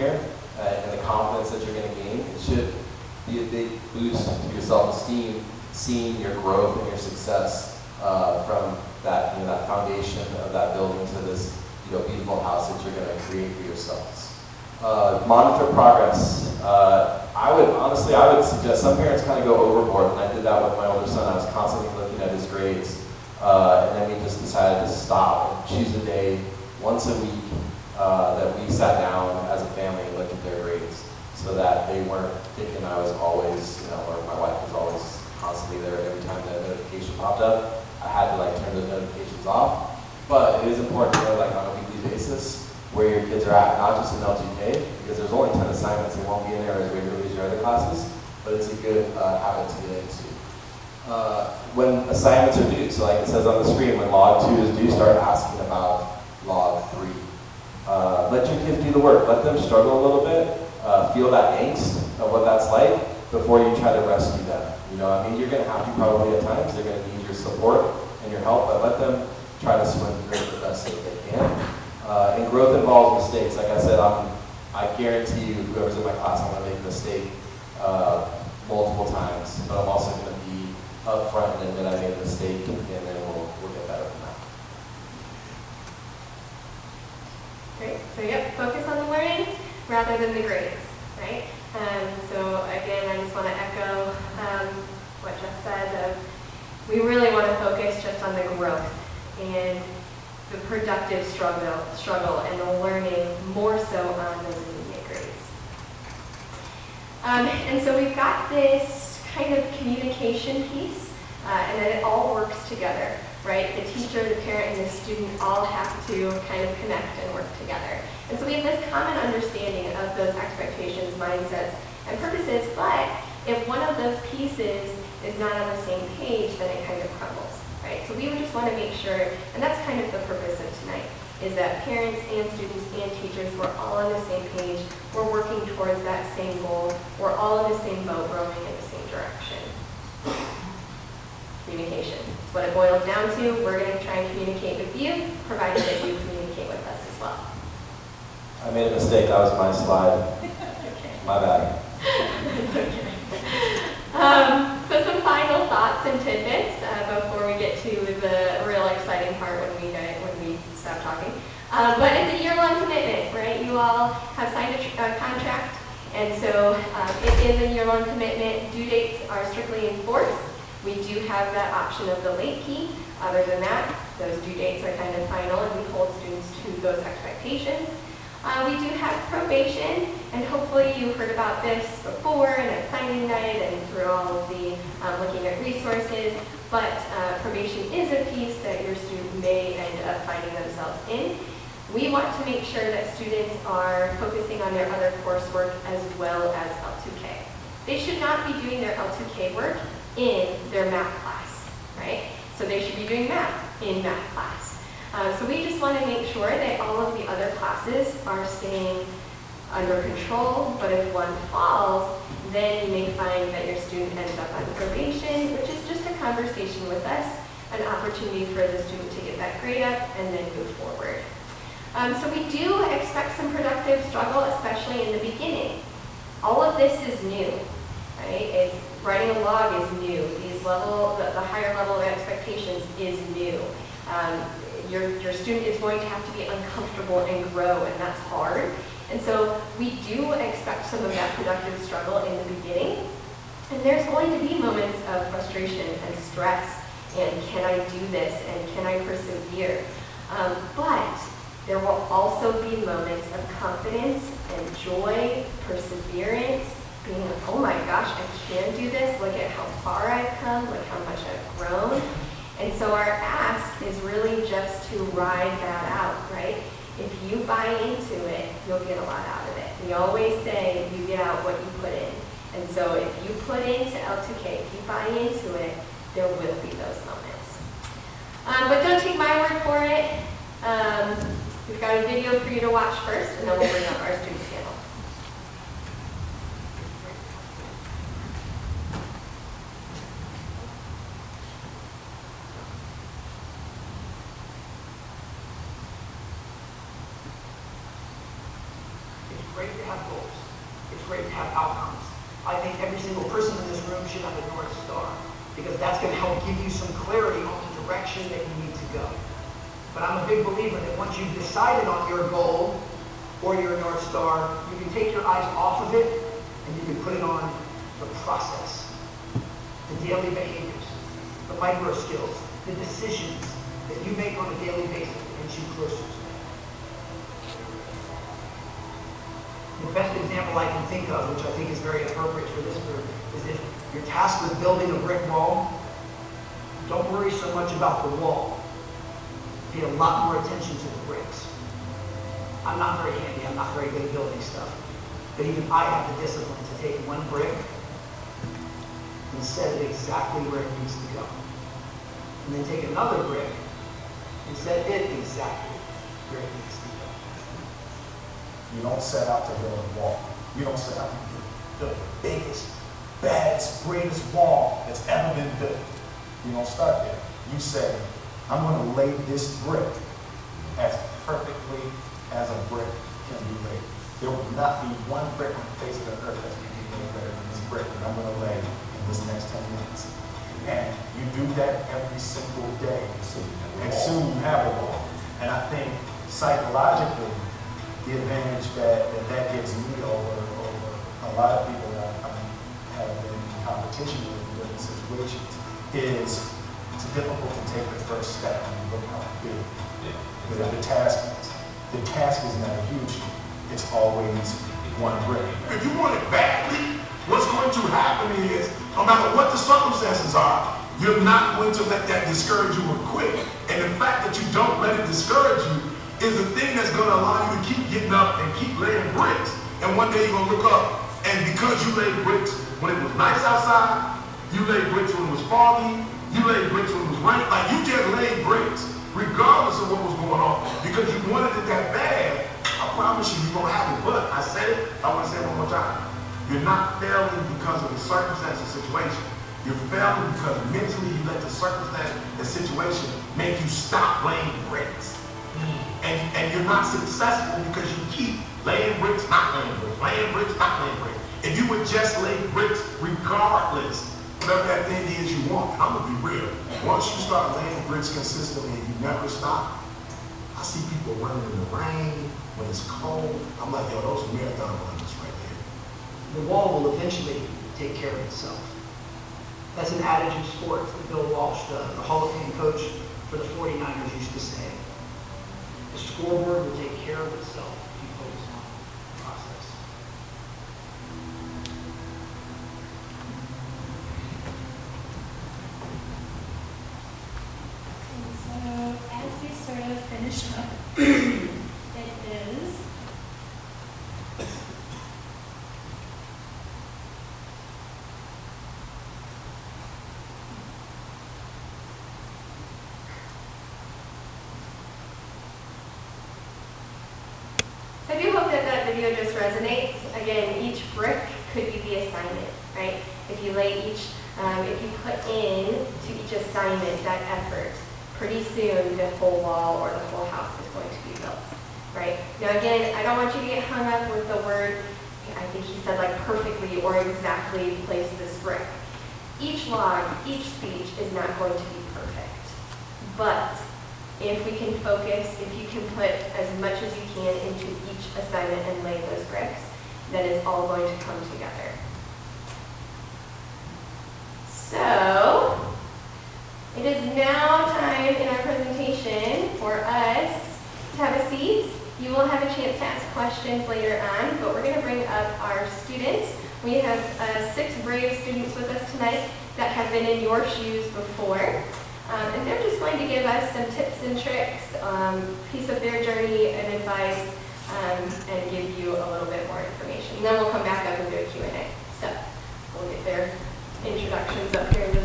senior and the confidence that you're going to gain, it should be a big boost to your self-esteem, seeing your growth and your success from that, that foundation of that building to this, beautiful house that you're going to create for yourselves. Monitor progress. I would suggest some parents kind of go overboard, and I did that with my older son. I was constantly looking at his grades, and then we just decided to stop and choose a day once a week that we sat down as a family and looked at their grades, so that they weren't thinking I was always, or my wife was always constantly there every time that notification popped up. I had to turn those notifications off. But it is important to know on a weekly basis where your kids are at, not just in L2k, because there's only 10 assignments. They won't be in there as regularly as your other classes, but it's a good habit to get into. When assignments are due, so like it says on the screen, when log 2 is due, start asking about log 3. Let your kids do the work. Let them struggle a little bit, feel that angst of what that's like before you try to rescue them. You're going to have to probably at times. They're going to need your support and your help, but let them try to swim through it the best that they can. And growth involves mistakes. Like I said, I guarantee you, whoever's in my class, I'm going to make a mistake multiple times, but I'm also going to be upfront and admit I made a mistake, and then we'll get better from that. Great. So focus on the learning rather than the grades, right? So again, I just want to echo what Jeff said. We really want to focus just on the growth and the productive struggle and the learning more so on those immediate grades. And so we've got this kind of communication piece, and then it all works together, right? The teacher, the parent, and the student all have to kind of connect and work together. And so we have this common understanding of those expectations, mindsets, and purposes, but if one of those pieces is not on the same page, then it kind of crumbles, right? So we would just want to make sure, and that's kind of the purpose of tonight, is that parents and students and teachers, we're all on the same page, we're working towards that same goal, we're all in the same boat, rowing in the same direction. Communication. It's what it boils down to. We're going to try and communicate with you, provided that you communicate with us as well. I made a mistake. That was my slide. That's okay. My bad. It's okay. So some final thoughts and tidbits before we get to the real exciting part when we stop talking. But it's a year-long commitment, right? You all have signed a contract, and so it is a year-long commitment. Due dates are strictly enforced. We do have that option of the late key. Other than that, those due dates are kind of final, and we hold students to those expectations. We do have probation, and hopefully you heard about this before and at signing night and through all of the looking at resources, but probation is a piece that your student may end up finding themselves in. We want to make sure that students are focusing on their other coursework as well as L2k. They should not be doing their L2k work in their math class, right? So they should be doing math in math class. So we just want to make sure that all of the other classes are staying under control, but if one falls, then you may find that your student ends up on probation, which is just a conversation with us, an opportunity for the student to get that grade up and then move forward. So we do expect some productive struggle, especially in the beginning. All of this is new, right? Writing a log is new. The higher level of expectations is new. Your student is going to have to be uncomfortable and grow, and that's hard. And so we do expect some of that productive struggle in the beginning. And there's going to be moments of frustration and stress, and can I do this, and can I persevere? But there will also be moments of confidence and joy, perseverance, being like, oh my gosh, I can do this, look at how far I've come, look how much I've grown. And so our ask is really just to ride that out, right? If you buy into it, you'll get a lot out of it. We always say you get out what you put in. And so if you put into L2k, if you buy into it, there will be those moments. But don't take my word for it. We've got a video for you to watch first, and then we'll bring up our student panel. Great to to have goals. It's great to have outcomes. I think every single person in this room should have a North Star, because that's going to help give you some clarity on the direction that you need to go. But I'm a big believer that once you've decided on your goal or your North Star, you can take your eyes off of it and you can put it on the process, the daily behaviors, the micro skills, the decisions that you make on a daily basis that get you closer to that. The best example I can think of, which I think is very appropriate for this group, is if you're tasked with building a brick wall, don't worry so much about the wall. Pay a lot more attention to the bricks. I'm not very handy, I'm not very good at building stuff, but even I have the discipline to take one brick and set it exactly where it needs to go. And then take another brick and set it exactly where it needs to go. You don't set out to build a wall. You don't set out to build the biggest, baddest, greatest wall that's ever been built. You don't start there. You say, I'm going to lay this brick as perfectly as a brick can be laid. There will not be one brick on the face of the earth that's going to be made better than this brick that I'm going to lay in this next 10 minutes. And you do that every single day, and soon you have a wall. And I think psychologically, the advantage that gives me over a lot of people that I have been in competition with in different situations is it's difficult to take the first step when you look how big the task is. The task is never huge. It's always one brick. If you want it badly, what's going to happen is, no matter what the circumstances are, you're not going to let that discourage you or quit. And the fact that you don't let it discourage you is the thing that's going to allow you to keep getting up and keep laying bricks. And one day you're going to look up, and because you laid bricks when it was nice outside, you laid bricks when it was foggy, you laid bricks when it was rain, like you just laid bricks regardless of what was going on, because you wanted it that bad. I promise you, you're going to have it. But I said it, I want to say it one more time. You're not failing because of the circumstance or situation. You're failing because mentally you let the circumstance and situation make you stop laying bricks. And you're not successful because you keep laying bricks, not laying bricks, laying bricks, not laying bricks. If you would just lay bricks regardless, whatever that thing is you want, and I'm going to be real, once you start laying bricks consistently and you never stop, I see people running in the rain, when it's cold, I'm like, yo, those are marathon runners right there. The wall will eventually take care of itself. That's an adage in sports that Bill Walsh, the Hall of Fame coach for the 49ers, used to say. The scoreboard will take care of itself if you focus on the process. And so as we sort of finish up, it is I do hope that that video just resonates. Again, each brick could be the assignment, right? If you if you put in to each assignment that effort, pretty soon the whole wall or the whole house is going to be built, right? Now again, I don't want you to get hung up with the word, I think he said like perfectly or exactly place this brick. Each log, each speech is not going to be perfect, but if we can focus, if you can put as much as you can into each assignment and lay those bricks, then it's all going to come together. So, it is now time in our presentation for us to have a seat. You will have a chance to ask questions later on, but we're going to bring up our students. We have 6 brave students with us tonight that have been in your shoes before. And they're just going to give us some tips and tricks, piece of their journey and advice, and give you a little bit more information. And then we'll come back up and do a Q&A. So we'll get their introductions up here in just